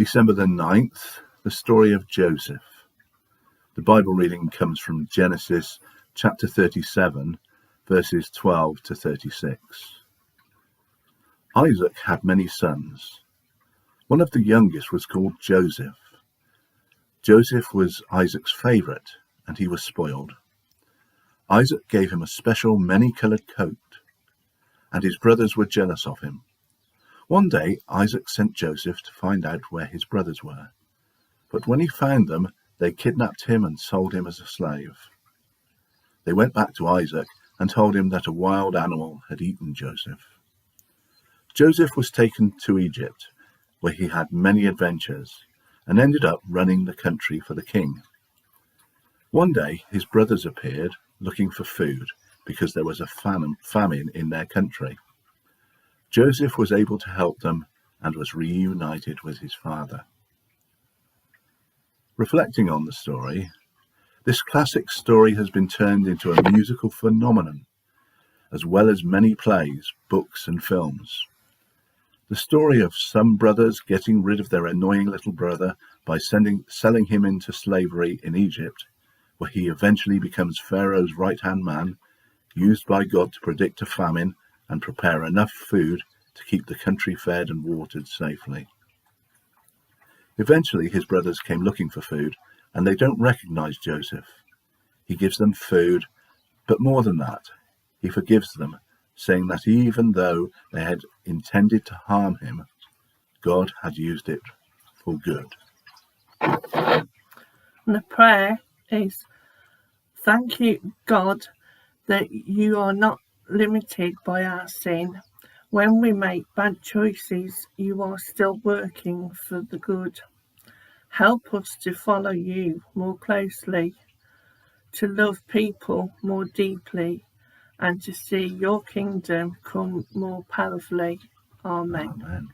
December the 9th, the story of Joseph. The Bible reading comes from Genesis chapter 37, verses 12 to 36. Isaac had many sons. One of the youngest was called Joseph. Joseph was Isaac's favorite, and he was spoiled. Isaac gave him a special many-colored coat, and his brothers were jealous of him. One day, Isaac sent Joseph to find out where his brothers were. But when he found them, they kidnapped him and sold him as a slave. They went back to Isaac and told him that a wild animal had eaten Joseph. Joseph was taken to Egypt, where he had many adventures, and ended up running the country for the king. One day, his brothers appeared, looking for food, because there was a famine in their country. Joseph was able to help them and was reunited with his father. Reflecting on the story, this classic story has been turned into a musical phenomenon, as well as many plays, books, and films. The story of some brothers getting rid of their annoying little brother by selling him into slavery in Egypt, where he eventually becomes Pharaoh's right-hand man, used by God to predict a famine and prepare enough food to keep the country fed and watered safely. Eventually, his brothers came looking for food, and they don't recognize Joseph. He gives them food, but more than that, he forgives them, saying that even though they had intended to harm him, God had used it for good. And the prayer is, thank you, God, that you are not limited by our sin. When we make bad choices, you are still working for the good. Help us to follow you more closely, to love people more deeply, and to see your kingdom come more powerfully. Amen. Amen.